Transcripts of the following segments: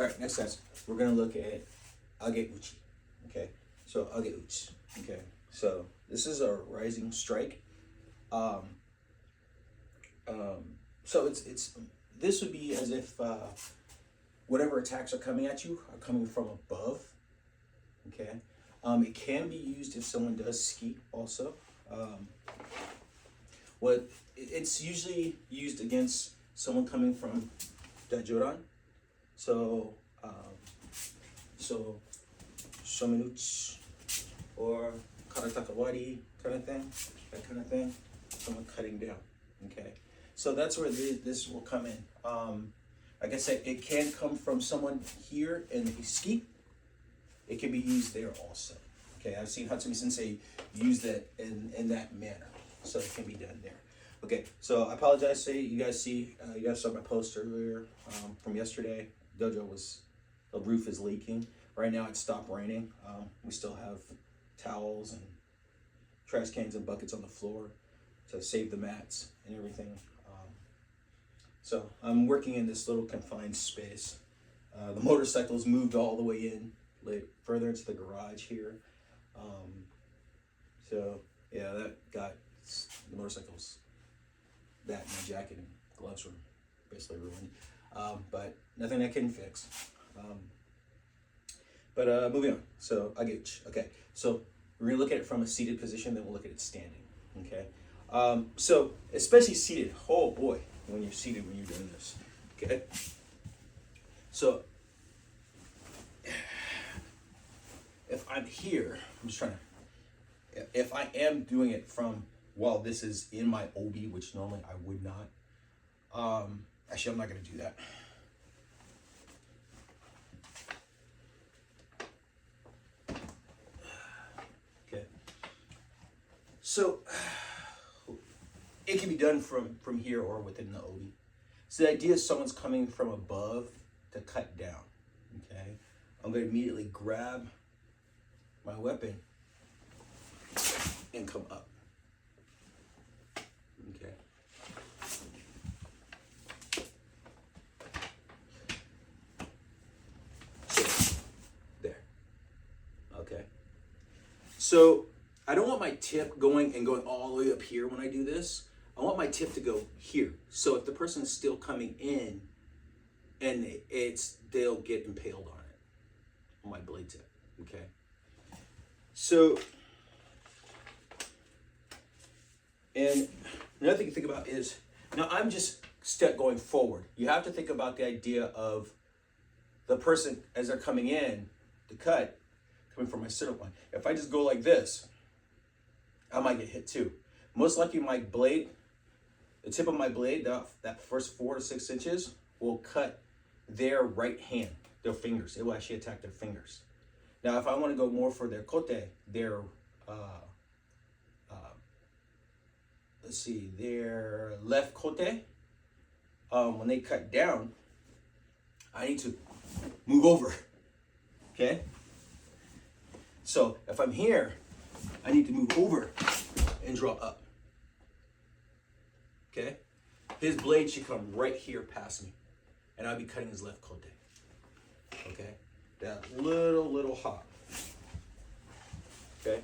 All right, next test, we're gonna look at Age Uchi. Okay, so Age Uchi. Okay, so this is a rising strike. Um, so it's this would be as if whatever attacks are coming at you are coming from above. Okay, it can be used if someone does ski also. It's usually used against someone coming from Dajoran. So, so Shominuchi or Karatakawari kind of thing, that kind of thing. Someone cutting down. Okay, so that's where this will come in. Like I said, it can come from someone here in Iski. It can be used there also. Okay, I've seen Hatsumi Sensei use that in that manner, so it can be done there. Okay, so I apologize. You guys saw my post earlier from yesterday. The roof is leaking. Right now it stopped raining. We still have towels and trash cans and buckets on the floor to save the mats and everything. So I'm working in this little confined space. The motorcycles moved all the way in, further into the garage here. So yeah, the motorcycles, that my jacket and gloves were basically ruined. But nothing I can fix. Moving on. So Age. Okay. So we're gonna look at it from a seated position, then we'll look at it standing. Okay. So especially seated. Oh boy, when you're seated when you're doing this. Okay. So if I'm here, I'm just trying to. If I am doing it from while this is in my obi, which normally I would not. Actually, I'm not going to do that. Okay. So it can be done from here or within the obi. So the idea is someone's coming from above to cut down. Okay. I'm going to immediately grab my weapon and come up. Okay. So, there. Okay. So I don't want my tip going all the way up here when I do this. I want my tip to go here. So if the person is still coming in, and they'll get impaled on it, on my blade tip. Okay. So, and another thing to think about is, now I'm just going forward. You have to think about the idea of the person as they're coming in to cut, coming from my sit-up line. If I just go like this, I might get hit too. Most likely my blade, the tip of my blade, that first 4 to 6 inches will cut their right hand, their fingers. It will actually attack their fingers. Now, if I want to go more for their kote, their their left kote, when they cut down, I need to move over. Okay. So if I'm here, I need to move over and draw up. Okay. His blade should come right here past me, and I'll be cutting his left kote. Okay. That little hop. Okay.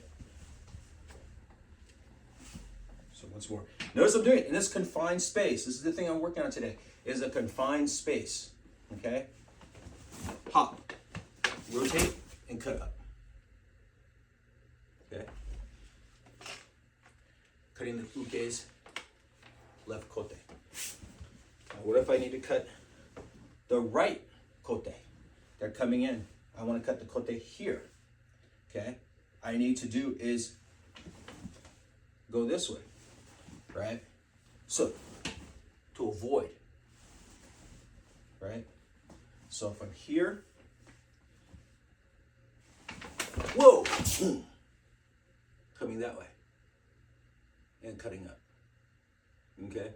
So once more. Notice I'm doing it in this confined space. This is the thing I'm working on today, is a confined space. Okay. Hop. Rotate and cut up. Okay. Cutting the uke's left kote. Now what if I need to cut the right kote? They're coming in. I want to cut the kote here. Okay. I need to do is go this way, right? So to avoid, right? So if I'm here, whoa, coming that way and cutting up. Okay.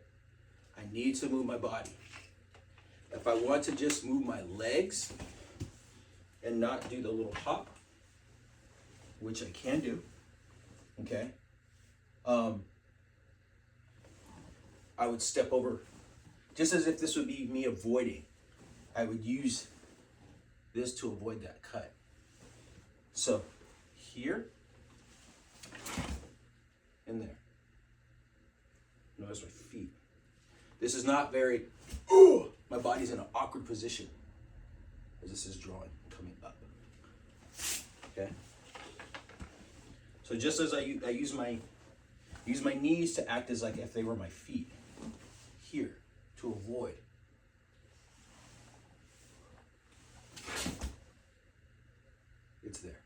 I need to move my body. If I want to just move my legs and not do the little hop, which I can do, okay, I would step over, just as if this would be me avoiding. I would use this to avoid that cut. So here and there. Notice my feet. This is not very, my body's in an awkward position as this is drawing, coming up. Okay? So just as I use my knees to act as like if they were my feet here to avoid. It's there.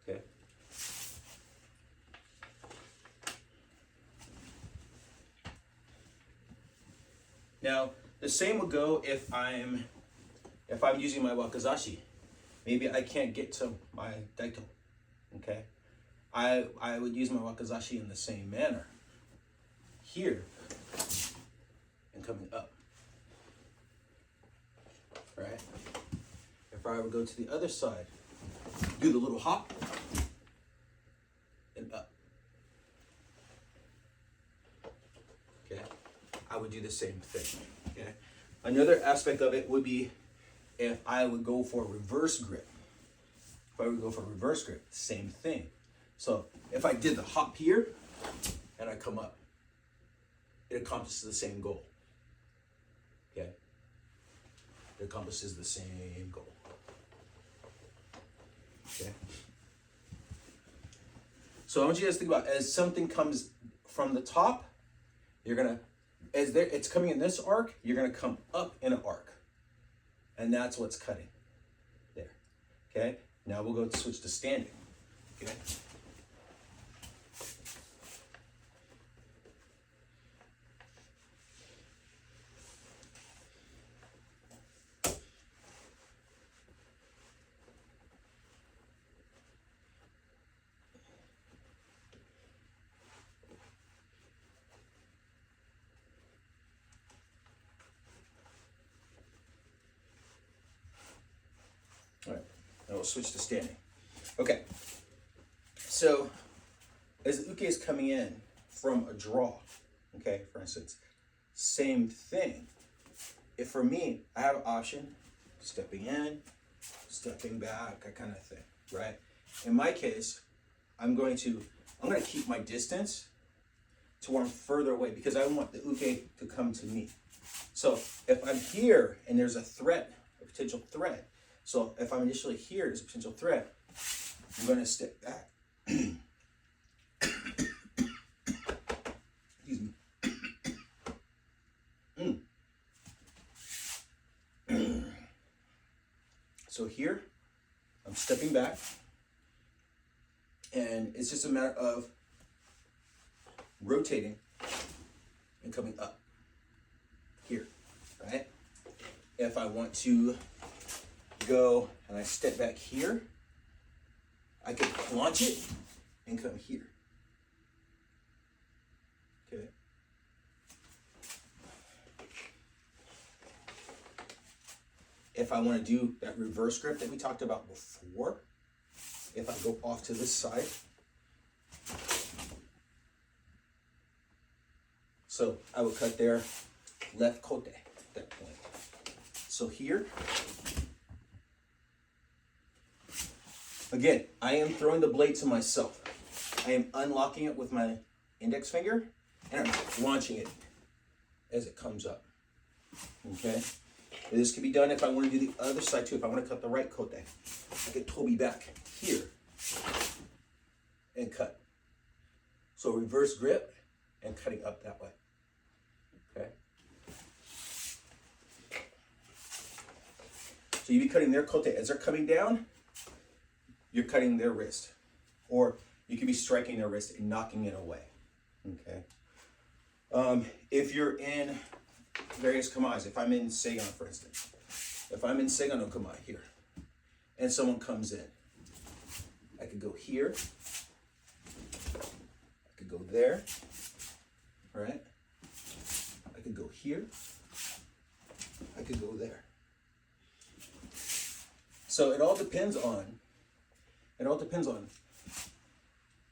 Okay? Now, the same would go if I'm using my wakizashi. Maybe I can't get to my daito. Okay? I would use my wakizashi in the same manner. Here and coming up. Right? If I would go to the other side, do the little hop and up. Okay? I would do the same thing. Okay? Another aspect of it would be if I would go for a reverse grip. If I would go for a reverse grip, same thing. So if I did the hop here and I come up, it accomplishes the same goal. Okay? It accomplishes the same goal. Okay? So I want you guys to think about, as something comes from the top, you're gonna, it's coming in this arc, you're gonna come up in an arc. And that's what's cutting. There. Okay? Now we'll go switch to standing. Okay? All right, now we'll switch to standing. Okay, so as the uke is coming in from a draw, okay, for instance, same thing. If for me, I have an option, stepping in, stepping back, that kind of thing, right? In my case, I'm going to keep my distance to where I'm further away because I want the uke to come to me. So if I'm here and there's a threat, a potential threat, so if I'm initially here, there's a potential threat, I'm going to step back. Excuse me. So here, I'm stepping back, and it's just a matter of rotating and coming up here, right? If I want to go and I step back here, I could launch it and come here. Okay. If I want to do that reverse grip that we talked about before, if I go off to this side, so I would cut there, left kote at that point. So here, again, I am throwing the blade to myself. I am unlocking it with my index finger, and I'm launching it as it comes up. Okay? And this can be done if I want to do the other side too. If I want to cut the right kote, I could tobi back here and cut. So reverse grip and cutting up that way. Okay? So you'd be cutting their kote as they're coming down. You're cutting their wrist, or you could be striking their wrist and knocking it away. Okay. If you're in various kamais, if I'm in Seigan, for instance, if I'm in Seigan no kamae here, and someone comes in, I could go here, I could go there, right? I could go here, I could go there. So it all depends on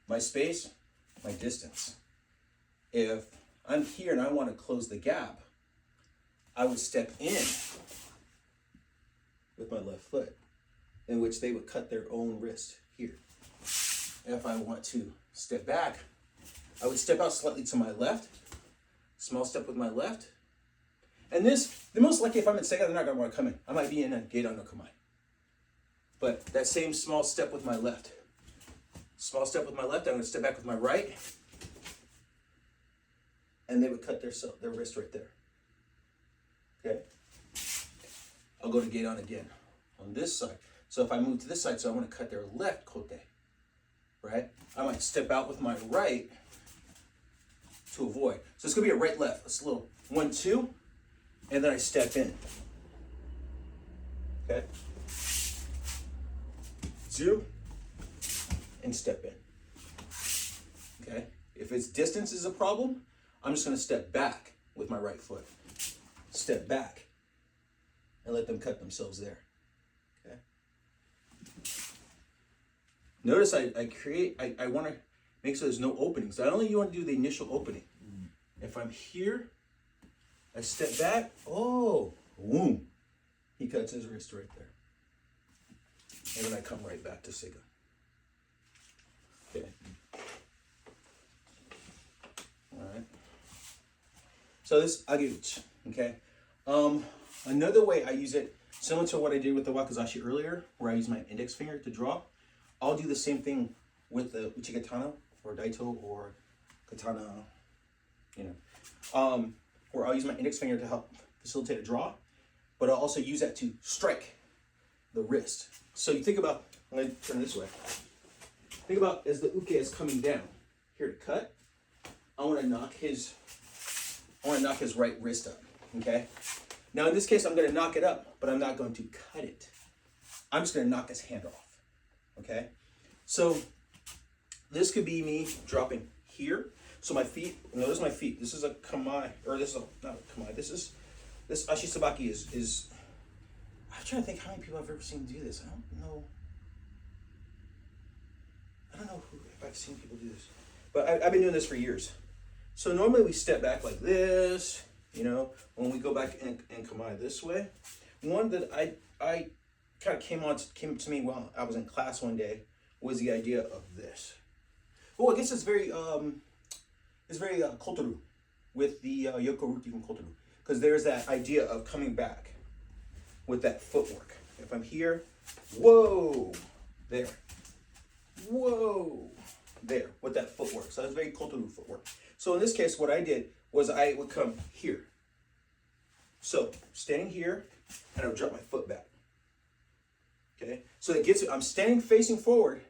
my space, my distance. If I'm here and I want to close the gap, I would step in with my left foot, in which they would cut their own wrist here. If I want to step back, I would step out slightly to my left, small step with my left. And this, the most likely if I'm in Seiga, they're not going to want to come in. I might be in a Gedan no Kamae. But that same small step with my left. Small step with my left, I'm going to step back with my right. And they would cut their wrist right there. Okay? I'll go to Gedan again on this side. So if I move to this side, so I want to cut their left kote, right? I might step out with my right to avoid. So it's going to be a right-left. It's a little 1, 2, and then I step in. Okay? 2, and step in. Okay? If it's distance is a problem, I'm just going to step back with my right foot. Step back and let them cut themselves there. Okay? Notice I want to make sure there's no openings. I only want to do the initial opening. If I'm here, I step back. Oh, boom. He cuts his wrist right there. And then I come right back to Seiga. Okay. All right. So this Age Uchi, okay? Another way I use it, similar to what I did with the wakizashi earlier, where I use my index finger to draw, I'll do the same thing with the uchi katana or daito or katana, where I'll use my index finger to help facilitate a draw, but I'll also use that to strike the wrist. So you think about, I'm going to turn this way. Think about as the uke is coming down here to cut, I want to knock his right wrist up, okay? Now in this case, I'm going to knock it up, but I'm not going to cut it. I'm just going to knock his hand off, okay? So this could be me dropping here. So my feet, notice my feet. This is a kamae, or this is not a kamae. This ashisabaki is, I'm trying to think how many people I've ever seen do this. I don't know if I've seen people do this, but I've been doing this for years. So normally we step back like this, when we go back and kamae this way. One that I kind of came to me while I was in class one day was the idea of this. Well, I guess it's very kotoru with the yokoruki from kotoru, because there's that idea of coming back with that footwork. If I'm here, whoa, there, whoa, there, with that footwork. So that's very kotoru footwork. So in this case, what I did was I would come here. So standing here, and I would drop my foot back. Okay, so it gets, I'm standing facing forward,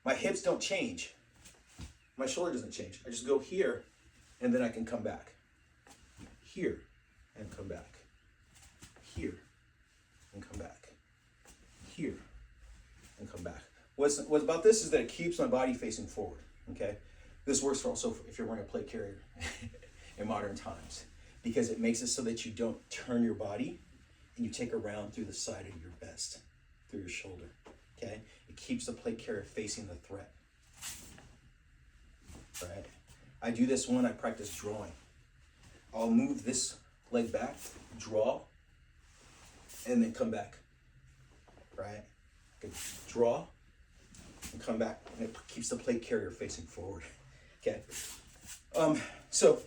my hips don't change, my shoulder doesn't change. I just go here, and then I can come back. Here, and come back. Here, and come back. Here, and come back. What's about this is that it keeps my body facing forward, okay? This works for also if you're wearing a plate carrier in modern times, because it makes it so that you don't turn your body and you take a round through the side of your vest, through your shoulder, okay? It keeps the plate carrier facing the threat, right? I do this when I practice drawing. I'll move this leg back, draw, and then come back, right? Draw and come back, and it keeps the plate carrier facing forward, okay? So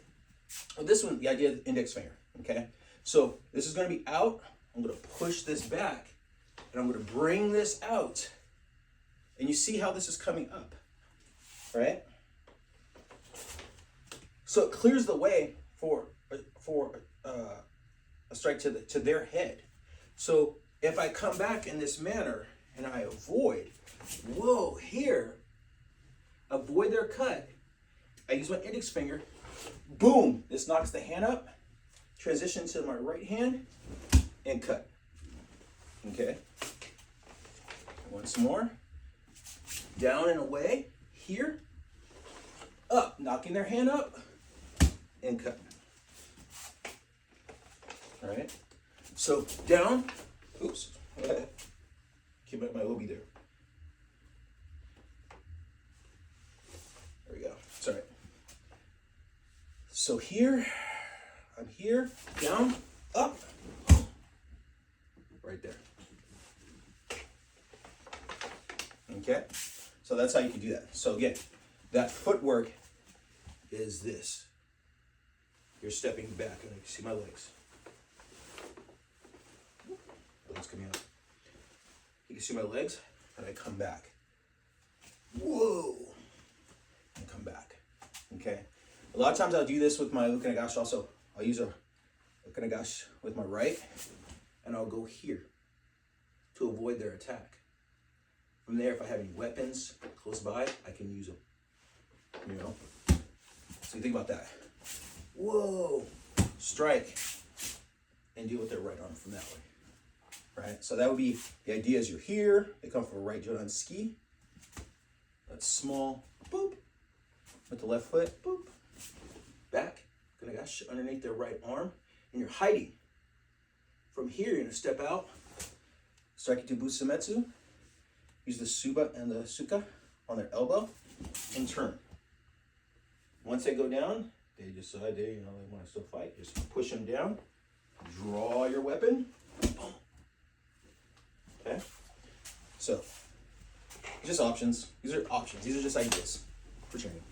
this one, the idea of the index finger, okay? So this is gonna be out, I'm gonna push this back, and I'm gonna bring this out, and you see how this is coming up, right? So it clears the way for a strike to their head. So if I come back in this manner and I avoid, whoa, here, avoid their cut, I use my index finger, boom, this knocks the hand up, transition to my right hand, and cut. Okay. Once more. Down and away, here, up, knocking their hand up, and cut. All right. So down, oops, keep my obi there. There we go. Sorry. So here, I'm here, down, up, right there. Okay? So that's how you can do that. So again, that footwork is this. You're stepping back, and you can see my legs. Legs coming out. You can see my legs, and I come back. Whoa! And come back. Okay? A lot of times I'll do this with my ukanagashi also. I'll use a ukanagashi with my right, and I'll go here to avoid their attack. From there, if I have any weapons close by, I can use them. You know? So you think about that. Whoa! Strike, and deal with their right arm from that way. Right? So that would be, the idea is you're here, they come from a right Jodan ski. That's small, boop. With the left foot, boop. Back, ukanagashi underneath their right arm, and you're hiding. From here, you're gonna step out, strike to busumetsu, use the suba and the suka on their elbow, and turn. Once they go down, they decide they want to still fight. Just push them down, draw your weapon, boom. Okay? So, just options. These are options. These are just ideas for training.